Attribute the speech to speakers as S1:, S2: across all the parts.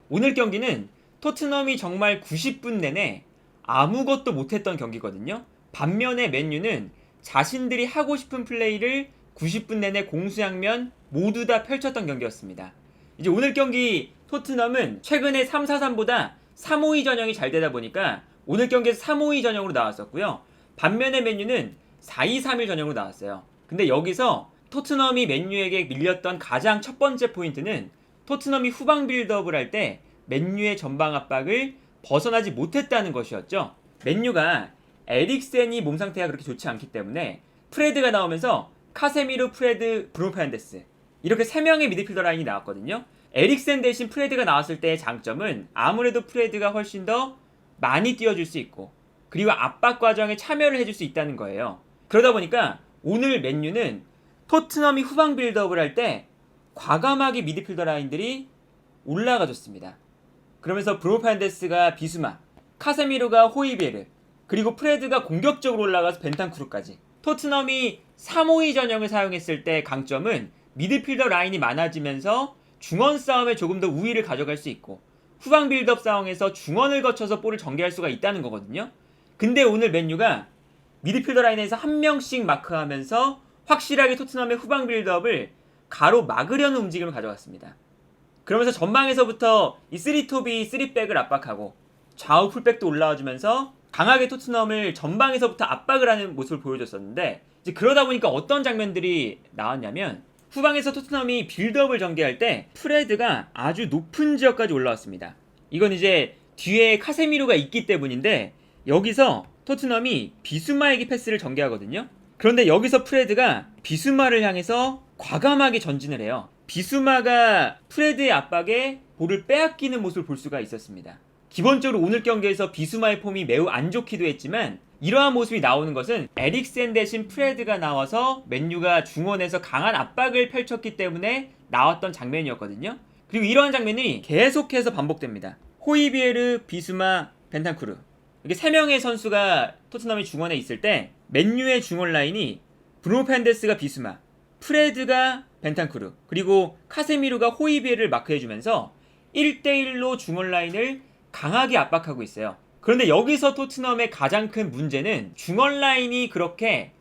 S1: 오늘 경기는 토트넘이 정말 90분 내내 아무것도 못했던 경기거든요. 반면에 맨유는 자신들이 하고 싶은 플레이를 90분 내내 공수양면 모두 다 펼쳤던 경기였습니다. 이제 오늘 경기 토트넘은 최근에 3-4-3보다 3-5-2 전형이 잘 되다 보니까 오늘 경기에서 3-5-2 전형으로 나왔었고요. 반면에 맨유는 4-2-3-1 전형으로 나왔어요. 근데 여기서 토트넘이 맨유에게 밀렸던 가장 첫 번째 포인트는 토트넘이 후방 빌드업을 할 때 맨유의 전방 압박을 벗어나지 못했다는 것이었죠. 맨유가 에릭센이 몸 상태가 그렇게 좋지 않기 때문에 프레드가 나오면서 카세미르, 프레드, 브루노 페르난데스 이렇게 3명의 미드필더 라인이 나왔거든요. 에릭센 대신 프레드가 나왔을 때의 장점은 아무래도 프레드가 훨씬 더 많이 뛰어줄 수 있고 그리고 압박 과정에 참여를 해줄 수 있다는 거예요. 그러다 보니까 오늘 맨유는 토트넘이 후방 빌드업을 할 때 과감하게 미드필더 라인들이 올라가줬습니다. 그러면서 브루노 페르난데스가 비수마, 카세미르가 호이비에르, 그리고 프레드가 공격적으로 올라가서 벤탄쿠르까지. 토트넘이 3-5-2 전형을 사용했을 때 강점은 미드필더 라인이 많아지면서 중원 싸움에 조금 더 우위를 가져갈 수 있고 후방 빌드업 상황에서 중원을 거쳐서 볼을 전개할 수가 있다는 거거든요. 근데 오늘 맨유가 미드필더 라인에서 한 명씩 마크하면서 확실하게 토트넘의 후방 빌드업을 가로막으려는 움직임을 가져갔습니다. 그러면서 전방에서부터 이 3톱이 3백을 압박하고 좌우 풀백도 올라와주면서 강하게 토트넘을 전방에서부터 압박을 하는 모습을 보여줬었는데 이제 그러다 보니까 어떤 장면들이 나왔냐면 후방에서 토트넘이 빌드업을 전개할 때 프레드가 아주 높은 지역까지 올라왔습니다. 이건 이제 뒤에 카세미르가 있기 때문인데 여기서 토트넘이 비수마에게 패스를 전개하거든요. 그런데 여기서 프레드가 비수마를 향해서 과감하게 전진을 해요. 비수마가 프레드의 압박에 볼을 빼앗기는 모습을 볼 수가 있었습니다. 기본적으로 오늘 경기에서 비수마의 폼이 매우 안 좋기도 했지만 이러한 모습이 나오는 것은 에릭센 대신 프레드가 나와서 맨유가 중원에서 강한 압박을 펼쳤기 때문에 나왔던 장면이었거든요. 그리고 이러한 장면이 계속해서 반복됩니다. 호이비에르, 비수마, 벤탄쿠르 이렇게 3명의 선수가 토트넘이 중원에 있을 때 맨유의 중원 라인이 브루노 페르난데스가 비수마, 프레드가 벤탄쿠르 그리고 카세미르가 호이비에르를 마크해주면서 1대1로 중원 라인을 강하게 압박하고 있어요. 그런데 여기서 토트넘의 가장 큰 문제는 중원 라인이 그렇게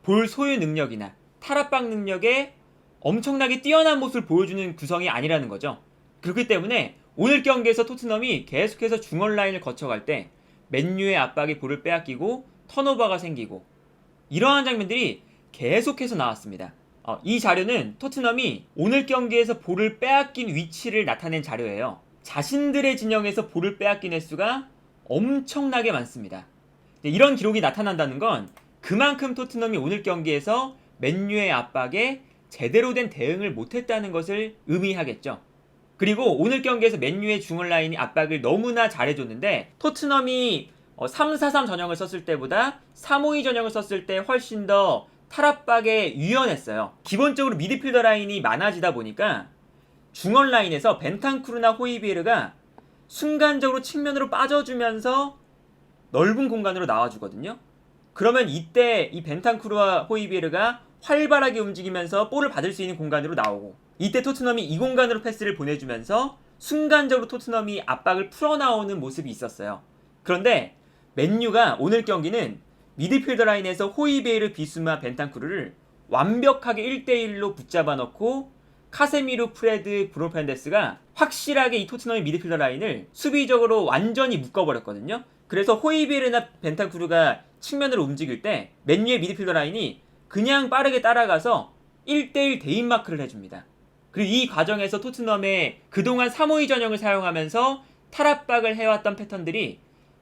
S1: 볼 소유 능력이나 탈압박 능력에 엄청나게 뛰어난 모습을 보여주는 구성이 아니라는 거죠. 그렇기 때문에 오늘 경기에서 토트넘이 계속해서 중원 라인을 거쳐갈 때 맨유의 압박에 볼을 빼앗기고 턴오버가 생기고 이러한 장면들이 계속해서 나왔습니다. 이 자료는 토트넘이 오늘 경기에서 볼을 빼앗긴 위치를 나타낸 자료예요. 자신들의 진영에서 볼을 빼앗긴 횟수가 엄청나게 많습니다. 이런 기록이 나타난다는 건 그만큼 토트넘이 오늘 경기에서 맨유의 압박에 제대로 된 대응을 못했다는 것을 의미하겠죠. 그리고 오늘 경기에서 맨유의 중원 라인이 압박을 너무나 잘해줬는데 토트넘이 3-4-3 전형을 썼을 때보다 3-5-2 전형을 썼을 때 훨씬 더 탈압박에 유연했어요. 기본적으로 미드필더 라인이 많아지다 보니까 중원 라인에서 벤탄쿠르나 호이비에르가 순간적으로 측면으로 빠져주면서 넓은 공간으로 나와주거든요. 그러면 이때 이 벤탄쿠르와 호이비에르가 활발하게 움직이면서 볼을 받을 수 있는 공간으로 나오고 이때 토트넘이 이 공간으로 패스를 보내주면서 순간적으로 토트넘이 압박을 풀어나오는 모습이 있었어요. 그런데 맨유가 오늘 경기는 미드필더 라인에서 호이비에르, 비수마, 벤탄쿠르를 완벽하게 1대1로 붙잡아 넣고 카세미르, 프레드, 브루노 페르난데스가 확실하게 이 토트넘의 미드필더 라인을 수비적으로 완전히 묶어버렸거든요. 그래서 호이비에르나 벤탄쿠르가 측면으로 움직일 때 맨유의 미드필더 라인이 그냥 빠르게 따라가서 1대1 대인 마크를 해줍니다. 그리고 이 과정에서 토트넘의 그동안 3-5-2 전형을 사용하면서 탈압박을 해왔던 패턴들이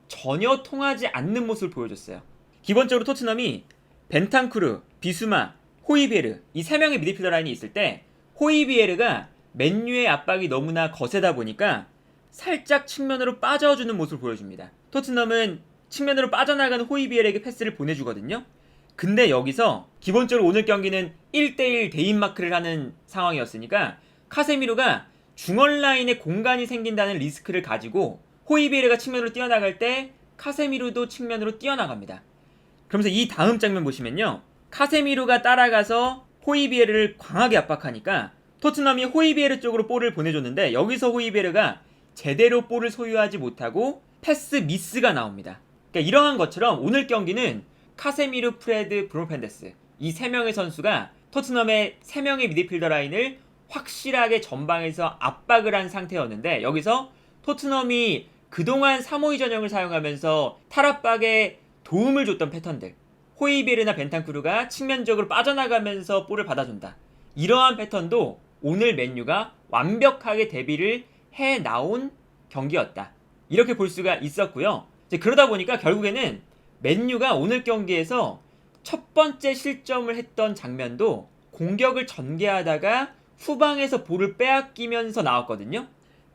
S1: 전혀 통하지 않는 모습을 보여줬어요. 기본적으로 토트넘이 벤탄쿠르, 비수마, 호이비에르 이 3명의 미드필더 라인이 있을 때 호이비에르가 맨유의 압박이 너무나 거세다 보니까 살짝 측면으로 빠져주는 모습을 보여줍니다. 토트넘은 측면으로 빠져나가는 호이비에르에게 패스를 보내주거든요. 근데 여기서 기본적으로 오늘 경기는 1대1 대인 마크를 하는 상황이었으니까 카세미르가 중원 라인에 공간이 생긴다는 리스크를 가지고 호이비에르가 측면으로 뛰어나갈 때 카세미르도 측면으로 뛰어나갑니다. 그러면서 이 다음 장면 보시면요. 카세미르가 따라가서 호이비에르를 강하게 압박하니까 토트넘이 호이비에르 쪽으로 볼을 보내줬는데 여기서 호이비에르가 제대로 볼을 소유하지 못하고 패스 미스가 나옵니다. 그러니까 이러한 것처럼 오늘 경기는 카세미르, 프레드, 브루노 페르난데스 이 3명의 선수가 토트넘의 3명의 미드필더 라인을 확실하게 전방에서 압박을 한 상태였는데, 여기서 토트넘이 그동안 3-5-2 전형을 사용하면서 탈압박에 도움을 줬던 패턴들, 호이비에르나 벤탄쿠르가 측면적으로 빠져나가면서 볼을 받아준다, 이러한 패턴도 오늘 맨유가 완벽하게 대비를 해 나온 경기였다, 이렇게 볼 수가 있었고요. 그러다 보니까 결국에는 맨유가 오늘 경기에서 첫 번째 실점을 했던 장면도 공격을 전개하다가 후방에서 볼을 빼앗기면서 나왔거든요.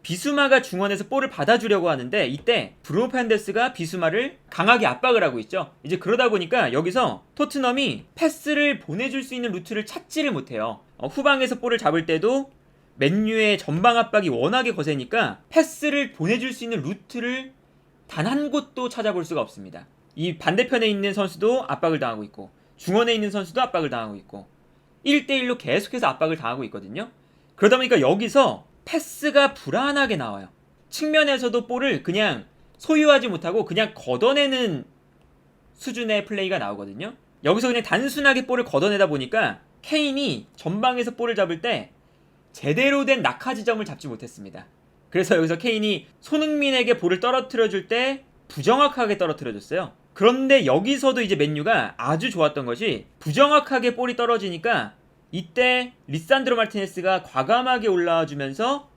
S1: 비수마가 중원에서 볼을 받아주려고 하는데 이때 브루노 페르난데스가 비수마를 강하게 압박을 하고 있죠. 이제 그러다 보니까 여기서 토트넘이 패스를 보내줄 수 있는 루트를 찾지를 못해요. 후방에서 볼을 잡을 때도 맨유의 전방 압박이 워낙에 거세니까 패스를 보내줄 수 있는 루트를 단 한 곳도 찾아볼 수가 없습니다. 이 반대편에 있는 선수도 압박을 당하고 있고 중원에 있는 선수도 압박을 당하고 있고 1대1로 계속해서 압박을 당하고 있거든요. 그러다 보니까 여기서 패스가 불안하게 나와요. 측면에서도 볼을 그냥 소유하지 못하고 그냥 걷어내는 수준의 플레이가 나오거든요. 여기서 그냥 단순하게 볼을 걷어내다 보니까 케인이 전방에서 볼을 잡을 때 제대로 된 낙하 지점을 잡지 못했습니다. 그래서 여기서 케인이 손흥민에게 볼을 떨어뜨려 줄 때 부정확하게 떨어뜨려 줬어요. 그런데 여기서도 이제 맨유가 아주 좋았던 것이 부정확하게 볼이 떨어지니까 이때 리산드로 마르티네스가 과감하게 올라와 주면서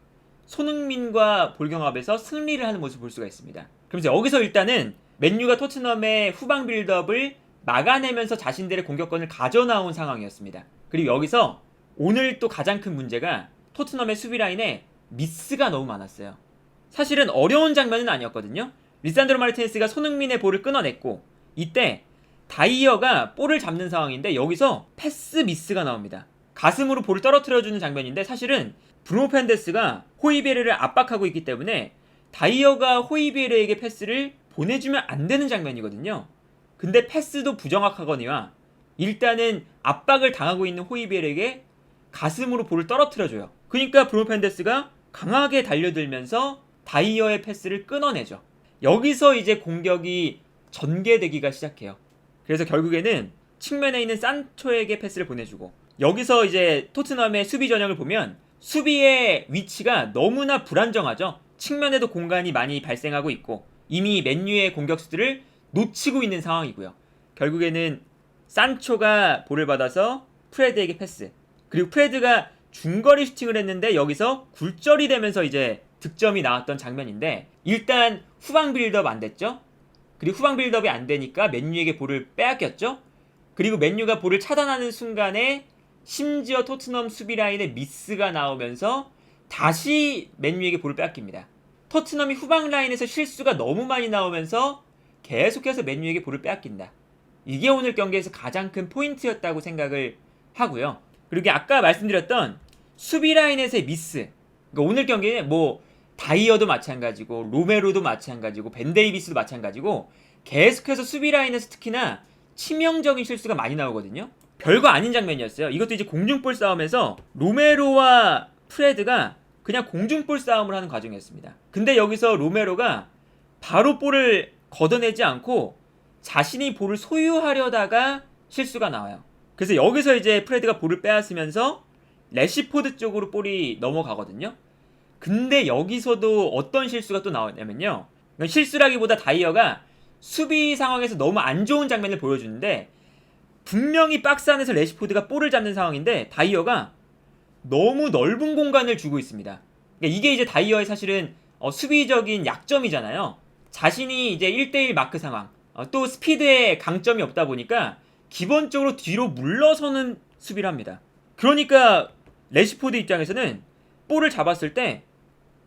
S1: 손흥민과 볼경합에서 승리를 하는 모습을 볼 수가 있습니다. 그러면서 여기서 일단은 맨유가 토트넘의 후방 빌드업을 막아내면서 자신들의 공격권을 가져나온 상황이었습니다. 그리고 여기서 오늘 또 가장 큰 문제가 토트넘의 수비 라인에 미스가 너무 많았어요. 사실은 어려운 장면은 아니었거든요. 리산드로 마르티네스가 손흥민의 볼을 끊어냈고 이때 다이어가 볼을 잡는 상황인데 여기서 패스 미스가 나옵니다. 가슴으로 볼을 떨어뜨려주는 장면인데 사실은 브루노 페르난데스가 호이비에르를 압박하고 있기 때문에 다이어가 호이비에르에게 패스를 보내주면 안 되는 장면이거든요. 근데 패스도 부정확하거니와 일단은 압박을 당하고 있는 호이비에르에게 가슴으로 볼을 떨어뜨려줘요. 그러니까 브루노 페르난데스가 강하게 달려들면서 다이어의 패스를 끊어내죠. 여기서 이제 공격이 전개되기가 시작해요. 그래서 결국에는 측면에 있는 산초에게 패스를 보내주고 여기서 이제 토트넘의 수비 전형을 보면 수비의 위치가 너무나 불안정하죠. 측면에도 공간이 많이 발생하고 있고 이미 맨유의 공격수들을 놓치고 있는 상황이고요. 결국에는 산초가 볼을 받아서 프레드에게 패스, 그리고 프레드가 중거리 슈팅을 했는데 여기서 굴절이 되면서 이제 득점이 나왔던 장면인데 일단 후방 빌드업 안 됐죠. 그리고 후방 빌드업이 안 되니까 맨유에게 볼을 빼앗겼죠. 그리고 맨유가 볼을 차단하는 순간에 심지어 토트넘 수비 라인에 미스가 나오면서 다시 맨유에게 볼을 빼앗깁니다. 토트넘이 후방 라인에서 실수가 너무 많이 나오면서 계속해서 맨유에게 볼을 빼앗긴다. 이게 오늘 경기에서 가장 큰 포인트였다고 생각을 하고요. 그리고 아까 말씀드렸던 수비 라인에서의 미스, 그러니까 오늘 경기는 뭐 다이어도 마찬가지고 로메로도 마찬가지고 벤 데이비스도 마찬가지고 계속해서 수비 라인에서 특히나 치명적인 실수가 많이 나오거든요. 별거 아닌 장면이었어요. 이것도 이제 공중볼 싸움에서 로메로와 프레드가 그냥 공중볼 싸움을 하는 과정이었습니다. 근데 여기서 로메로가 바로 볼을 걷어내지 않고 자신이 볼을 소유하려다가 실수가 나와요. 그래서 여기서 이제 프레드가 볼을 빼앗으면서 래시포드 쪽으로 볼이 넘어가거든요. 근데 여기서도 어떤 실수가 또 나오냐면요, 실수라기보다 다이어가 수비 상황에서 너무 안 좋은 장면을 보여주는데 분명히 박스 안에서 래시포드가 볼을 잡는 상황인데 다이어가 너무 넓은 공간을 주고 있습니다. 그러니까 이게 이제 다이어의 사실은 수비적인 약점이잖아요. 자신이 이제 1대1 마크 상황, 또 스피드에 강점이 없다 보니까 기본적으로 뒤로 물러서는 수비를 합니다. 그러니까 래시포드 입장에서는 볼을 잡았을 때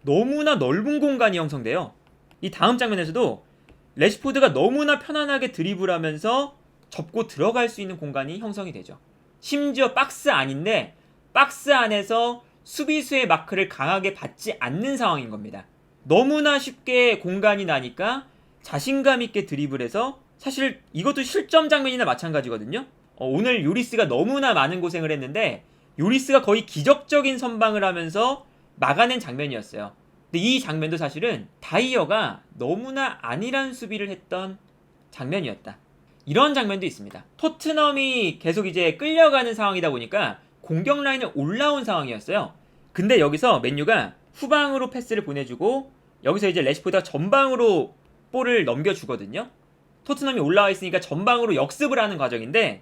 S1: 너무나 넓은 공간이 형성돼요. 이 다음 장면에서도 래시포드가 너무나 편안하게 드리블하면서 접고 들어갈 수 있는 공간이 형성이 되죠. 심지어 박스 안인데 박스 안에서 수비수의 마크를 강하게 받지 않는 상황인 겁니다. 너무나 쉽게 공간이 나니까 자신감 있게 드리블해서, 사실 이것도 실점 장면이나 마찬가지거든요. 오늘 요리스가 너무나 많은 고생을 했는데 요리스가 거의 기적적인 선방을 하면서 막아낸 장면이었어요. 근데 이 장면도 사실은 다이어가 너무나 안일한 수비를 했던 장면이었다. 이런 장면도 있습니다. 토트넘이 계속 이제 끌려가는 상황이다 보니까 공격 라인에 올라온 상황이었어요. 근데 여기서 맨유가 후방으로 패스를 보내주고 여기서 이제 레시포드가 전방으로 볼을 넘겨주거든요. 토트넘이 올라와 있으니까 전방으로 역습을 하는 과정인데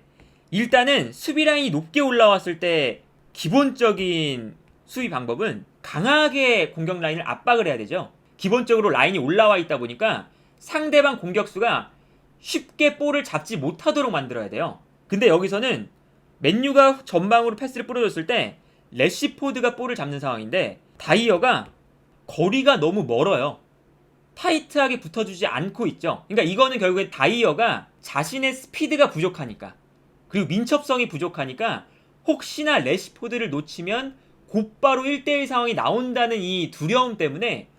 S1: 일단은 수비 라인이 높게 올라왔을 때 기본적인 수비 방법은 강하게 공격 라인을 압박을 해야 되죠. 기본적으로 라인이 올라와 있다 보니까 상대방 공격수가 쉽게 볼을 잡지 못하도록 만들어야 돼요. 근데 여기서는 맨유가 전방으로 패스를 뿌려줬을 때 래시포드가 볼을 잡는 상황인데 다이어가 거리가 너무 멀어요. 타이트하게 붙어주지 않고 있죠. 그러니까 이거는 결국에 다이어가 자신의 스피드가 부족하니까 그리고 민첩성이 부족하니까 혹시나 래시포드를 놓치면 곧바로 1대1 상황이 나온다는 이 두려움 때문에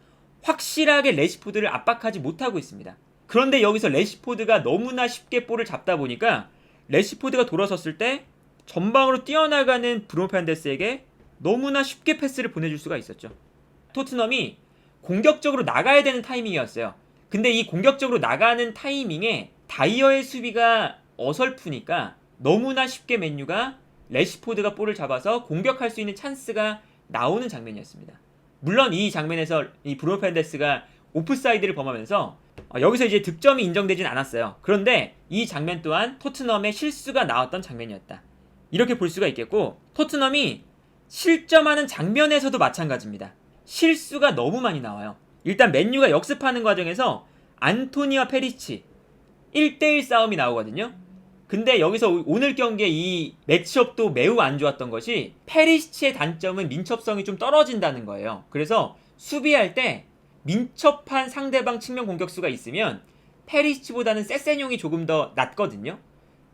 S1: 확실하게 래시포드를 압박하지 못하고 있습니다. 그런데 여기서 래시포드가 너무나 쉽게 볼을 잡다 보니까 래시포드가 돌아섰을 때 전방으로 뛰어나가는 브루노 페르난데스에게 너무나 쉽게 패스를 보내줄 수가 있었죠. 토트넘이 공격적으로 나가야 되는 타이밍이었어요. 근데 이 공격적으로 나가는 타이밍에 다이어의 수비가 어설프니까 너무나 쉽게 맨유가 래시포드가 볼을 잡아서 공격할 수 있는 찬스가 나오는 장면이었습니다. 물론 이 장면에서 이 브루노 페르난데스가 오프사이드를 범하면서 여기서 이제 득점이 인정되진 않았어요. 그런데 이 장면 또한 토트넘의 실수가 나왔던 장면이었다. 이렇게 볼 수가 있겠고 토트넘이 실점하는 장면에서도 마찬가지입니다. 실수가 너무 많이 나와요. 일단 맨유가 역습하는 과정에서 안토니와 페리치 1대1 싸움이 나오거든요. 근데 여기서 오늘 경기의 이 매치업도 매우 안 좋았던 것이 페리시치의 단점은 민첩성이 좀 떨어진다는 거예요. 그래서 수비할 때 민첩한 상대방 측면 공격수가 있으면 페리시치보다는 세세뇽이 조금 더 낫거든요.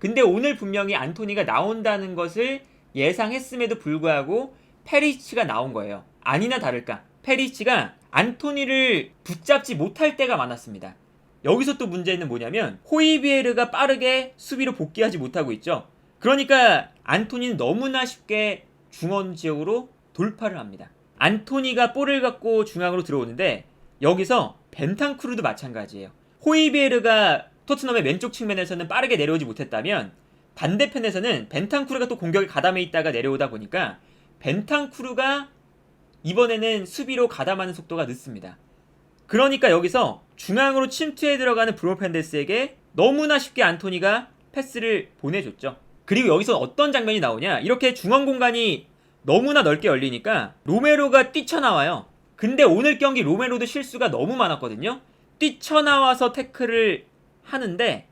S1: 근데 오늘 분명히 안토니가 나온다는 것을 예상했음에도 불구하고 페리시치가 나온 거예요. 아니나 다를까 페리시치가 안토니를 붙잡지 못할 때가 많았습니다. 여기서 또 문제는 뭐냐면 호이비에르가 빠르게 수비로 복귀하지 못하고 있죠. 그러니까 안토니는 너무나 쉽게 중원 지역으로 돌파를 합니다. 안토니가 볼을 갖고 중앙으로 들어오는데 여기서 벤탄쿠르도 마찬가지예요. 호이비에르가 토트넘의 왼쪽 측면에서는 빠르게 내려오지 못했다면 반대편에서는 벤탄쿠르가 또 공격에 가담해 있다가 내려오다 보니까 벤탄쿠르가 이번에는 수비로 가담하는 속도가 늦습니다. 그러니까 여기서 중앙으로 침투해 들어가는 브루노 페르난데스에게 너무나 쉽게 안토니가 패스를 보내줬죠. 그리고 여기서 어떤 장면이 나오냐, 이렇게 중앙 공간이 너무나 넓게 열리니까 로메로가 뛰쳐나와요. 근데 오늘 경기 로메로도 실수가 너무 많았거든요. 뛰쳐나와서 태클을 하는데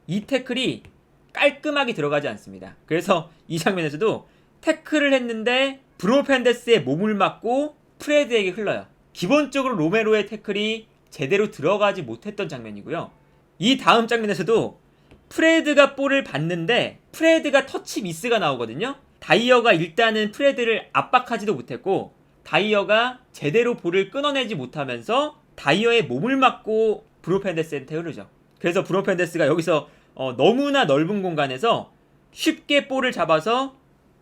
S1: 이 태클이 깔끔하게 들어가지 않습니다. 그래서 이 장면에서도 태클을 했는데 브루노 페르난데스의 몸을 맞고 프레드에게 흘러요. 기본적으로 로메로의 태클이 제대로 들어가지 못했던 장면이고요. 이 다음 장면에서도 프레드가 볼을 받는데 프레드가 터치 미스가 나오거든요. 다이어가 일단은 프레드를 압박하지도 못했고 다이어가 제대로 볼을 끊어내지 못하면서 다이어의 몸을 맞고 브루노 페르난데스한테 흐르죠. 그래서 브루노 페르난데스가 여기서 너무나 넓은 공간에서 쉽게 볼을 잡아서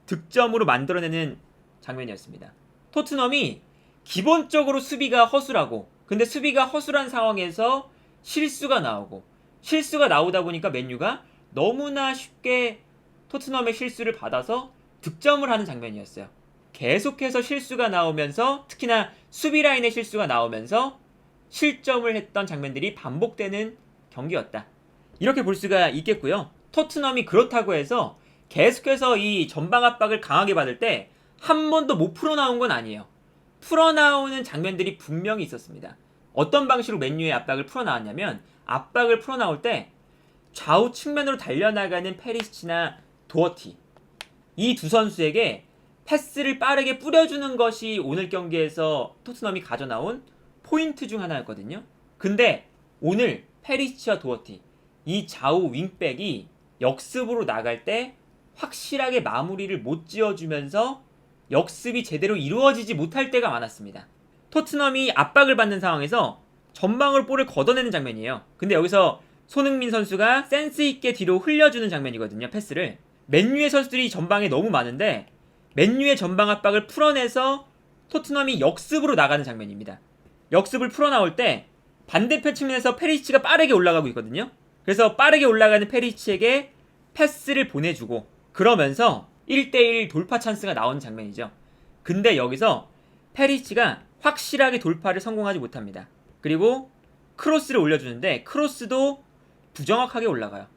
S1: 득점으로 만들어내는 장면이었습니다. 토트넘이 기본적으로 수비가 허술하고 근데 수비가 허술한 상황에서 실수가 나오고 실수가 나오다 보니까 맨유가 너무나 쉽게 토트넘의 실수를 받아서 득점을 하는 장면이었어요. 계속해서 실수가 나오면서 특히나 수비 라인의 실수가 나오면서 실점을 했던 장면들이 반복되는 경기였다. 이렇게 볼 수가 있겠고요. 토트넘이 그렇다고 해서 계속해서 이 전방 압박을 강하게 받을 때 한 번도 못 풀어나온 건 아니에요. 풀어나오는 장면들이 분명히 있었습니다. 어떤 방식으로 맨유의 압박을 풀어나왔냐면 압박을 풀어나올 때 좌우 측면으로 달려나가는 페리시치나 도어티 이 두 선수에게 패스를 빠르게 뿌려주는 것이 오늘 경기에서 토트넘이 가져나온 포인트 중 하나였거든요. 근데 오늘 페리시치와 도어티 이 좌우 윙백이 역습으로 나갈 때 확실하게 마무리를 못 지어주면서 역습이 제대로 이루어지지 못할 때가 많았습니다. 토트넘이 압박을 받는 상황에서 전방으로 볼을 걷어내는 장면이에요. 근데 여기서 손흥민 선수가 센스있게 뒤로 흘려주는 장면이거든요. 패스를. 맨유의 선수들이 전방에 너무 많은데 맨유의 전방 압박을 풀어내서 토트넘이 역습으로 나가는 장면입니다. 역습을 풀어나올 때 반대편 측면에서 페리시치가 빠르게 올라가고 있거든요. 그래서 빠르게 올라가는 페리시치에게 패스를 보내주고 그러면서 1대1 돌파 찬스가 나오는 장면이죠. 근데 여기서 페리시치가 확실하게 돌파를 성공하지 못합니다. 그리고 크로스를 올려주는데 크로스도 부정확하게 올라가요.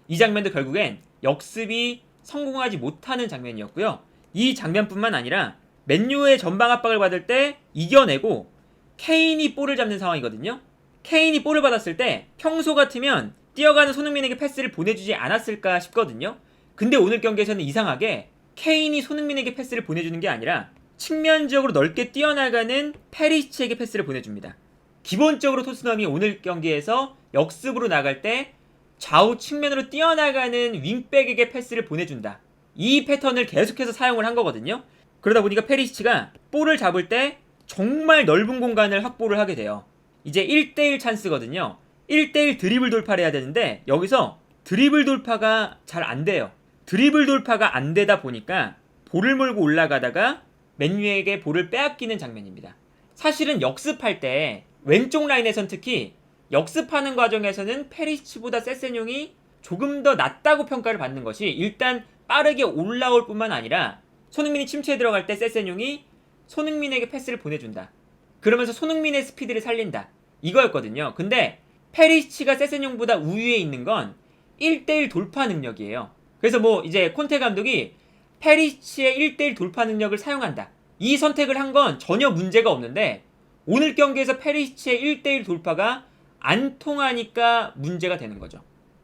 S1: 이 장면도 결국엔 역습이 성공하지 못하는 장면이었고요. 이 장면뿐만 아니라 맨유의 전방 압박을 받을 때 이겨내고 케인이 볼을 잡는 상황이거든요. 케인이 볼을 받았을 때 평소 같으면 뛰어가는 손흥민에게 패스를 보내주지 않았을까 싶거든요. 근데 오늘 경기에서는 이상하게 케인이 손흥민에게 패스를 보내주는 게 아니라 측면 지역으로 넓게 뛰어나가는 페리시치에게 패스를 보내줍니다. 기본적으로 토트넘이 오늘 경기에서 역습으로 나갈 때 좌우 측면으로 뛰어나가는 윙백에게 패스를 보내준다. 이 패턴을 계속해서 사용을 한 거거든요. 그러다 보니까 페리시치가 볼을 잡을 때 정말 넓은 공간을 확보를 하게 돼요. 이제 1대1 찬스거든요. 1대1 드리블 돌파를 해야 되는데 여기서 드리블 돌파가 잘 안 돼요. 드리블 돌파가 안 되다 보니까 볼을 몰고 올라가다가 맨유에게 볼을 빼앗기는 장면입니다. 사실은 역습할 때 왼쪽 라인에선 특히 역습하는 과정에서는 페리시치보다 세세뇽이 조금 더 낫다고 평가를 받는 것이 일단 빠르게 올라올 뿐만 아니라 손흥민이 침투에 들어갈 때 세세뇽이 손흥민에게 패스를 보내준다. 그러면서 손흥민의 스피드를 살린다. 이거였거든요. 근데 페리시치가 세세뇽보다 우위에 있는 건 1대1 돌파 능력이에요. 그래서 뭐 이제 콘테 감독이 페리시치의 1대1 돌파 능력을 사용한다. 이 선택을 한 건 전혀 문제가 없는데 오늘 경기에서 페리시치의 1대1 돌파가 안 통하니까 문제가 되는 거죠.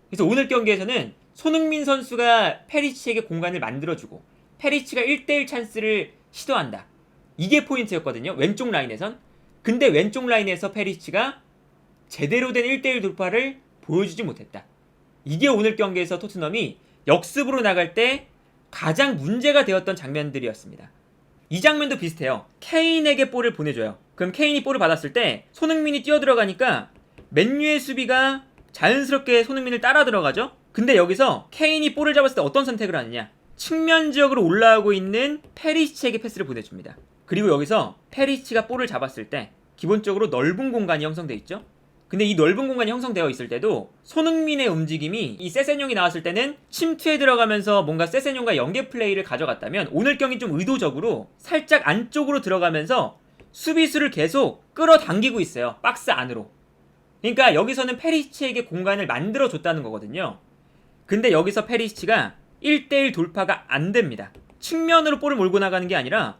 S1: 그래서 오늘 경기에서는 손흥민 선수가 페리시치에게 공간을 만들어주고 페리시치가 1대1 찬스를 시도한다. 이게 포인트였거든요. 왼쪽 라인에선. 근데 왼쪽 라인에서 페리시치가 제대로 된 1대1 돌파를 보여주지 못했다. 이게 오늘 경기에서 토트넘이 역습으로 나갈 때 가장 문제가 되었던 장면들이었습니다. 이 장면도 비슷해요. 케인에게 볼을 보내줘요. 그럼 케인이 볼을 받았을 때 손흥민이 뛰어들어가니까 맨유의 수비가 자연스럽게 손흥민을 따라 들어가죠. 근데 여기서 케인이 볼을 잡았을 때 어떤 선택을 하느냐, 측면 지역으로 올라오고 있는 페리시치에게 패스를 보내줍니다. 그리고 여기서 페리시치가 볼을 잡았을 때 기본적으로 넓은 공간이 형성되어 있죠. 근데 이 넓은 공간이 형성되어 있을 때도 손흥민의 움직임이 이 세세뇽이 나왔을 때는 침투에 들어가면서 뭔가 세세뇽과 연계 플레이를 가져갔다면 오늘 경기 좀 의도적으로 살짝 안쪽으로 들어가면서 수비수를 계속 끌어당기고 있어요. 박스 안으로. 그러니까 여기서는 페리시치에게 공간을 만들어줬다는 거거든요. 근데 여기서 페리시치가 1대1 돌파가 안 됩니다. 측면으로 볼을 몰고 나가는 게 아니라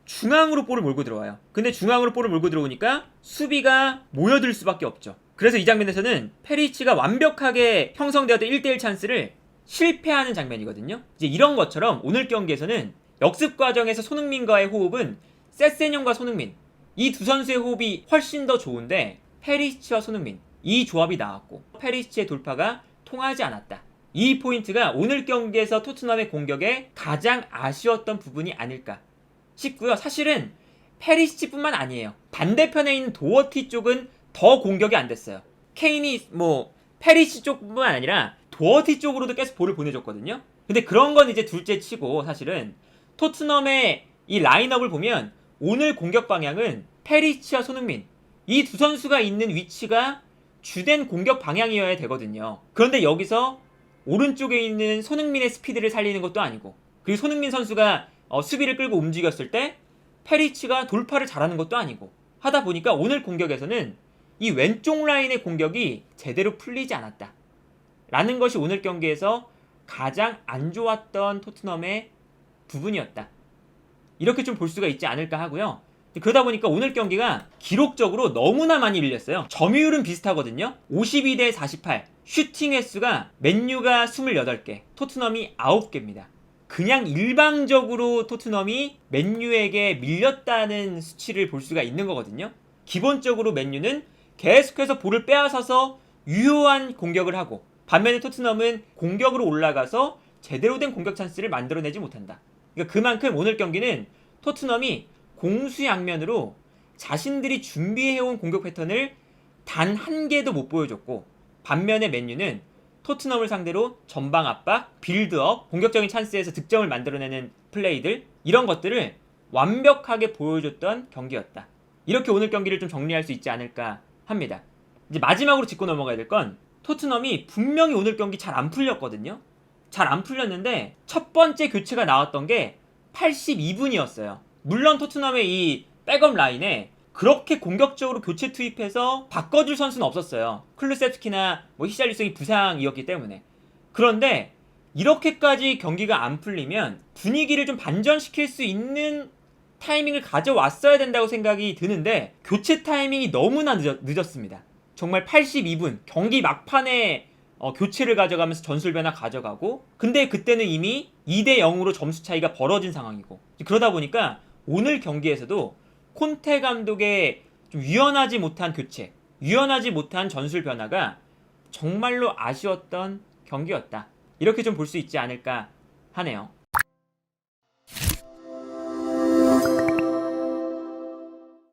S1: 중앙으로 볼을 몰고 들어와요. 근데 중앙으로 볼을 몰고 들어오니까 수비가 모여들 수밖에 없죠. 그래서 이 장면에서는 페리시치가 완벽하게 형성되었던 1대1 찬스를 실패하는 장면이거든요. 이제 이런 것처럼 오늘 경기에서는 역습 과정에서 손흥민과의 호흡은 세세뇽과 손흥민, 이 두 선수의 호흡이 훨씬 더 좋은데 페리시치와 손흥민, 이 조합이 나왔고 페리시치의 돌파가 통하지 않았다. 이 포인트가 오늘 경기에서 토트넘의 공격에 가장 아쉬웠던 부분이 아닐까 싶고요. 사실은 페리시치뿐만 아니에요. 반대편에 있는 도어티 쪽은 더 공격이 안 됐어요. 케인이 뭐 페리시치 쪽뿐만 아니라 도어티 쪽으로도 계속 볼을 보내줬거든요. 근데 그런 건 이제 둘째 치고 사실은 토트넘의 이 라인업을 보면 오늘 공격 방향은 페리시치와 손흥민, 이 두 선수가 있는 위치가 주된 공격 방향이어야 되거든요. 그런데 여기서 오른쪽에 있는 손흥민의 스피드를 살리는 것도 아니고, 그리고 손흥민 선수가 수비를 끌고 움직였을 때 페리시치가 돌파를 잘하는 것도 아니고 하다 보니까 오늘 공격에서는 이 왼쪽 라인의 공격이 제대로 풀리지 않았다 라는 것이 오늘 경기에서 가장 안 좋았던 토트넘의 부분이었다. 이렇게 좀 볼 수가 있지 않을까 하고요. 그러다 보니까 오늘 경기가 기록적으로 너무나 많이 밀렸어요. 점유율은 비슷하거든요. 52대 48. 슈팅 횟수가 맨유가 28개, 토트넘이 9개입니다. 그냥 일방적으로 토트넘이 맨유에게 밀렸다는 수치를 볼 수가 있는 거거든요. 기본적으로 맨유는 계속해서 볼을 빼앗아서 유효한 공격을 하고, 반면에 토트넘은 공격으로 올라가서 제대로 된 공격 찬스를 만들어내지 못한다. 그러니까 그만큼 오늘 경기는 토트넘이 공수양면으로 자신들이 준비해온 공격 패턴을 단 한 개도 못 보여줬고, 반면에 맨유는 토트넘을 상대로 전방 압박, 빌드업, 공격적인 찬스에서 득점을 만들어내는 플레이들, 이런 것들을 완벽하게 보여줬던 경기였다. 이렇게 오늘 경기를 좀 정리할 수 있지 않을까 합니다. 이제 마지막으로 짚고 넘어가야 될 건 토트넘이 분명히 오늘 경기 잘 안 풀렸거든요. 잘 안 풀렸는데 첫 번째 교체가 나왔던 게 82분이었어요. 물론 토트넘의 이 백업 라인에 그렇게 공격적으로 교체 투입해서 바꿔줄 선수는 없었어요. 클루셉스키나 히샬리송이 부상이었기 때문에. 그런데 이렇게까지 경기가 안 풀리면 분위기를 좀 반전시킬 수 있는 타이밍을 가져왔어야 된다고 생각이 드는데 교체 타이밍이 너무나 늦었습니다. 정말 82분 경기 막판에 교체를 가져가면서 전술 변화 가져가고, 근데 그때는 이미 2대 0으로 점수 차이가 벌어진 상황이고, 그러다 보니까 오늘 경기에서도 콘테 감독의 좀 유연하지 못한 교체, 유연하지 못한 전술 변화가 정말로 아쉬웠던 경기였다. 이렇게 좀 볼 수 있지 않을까 하네요.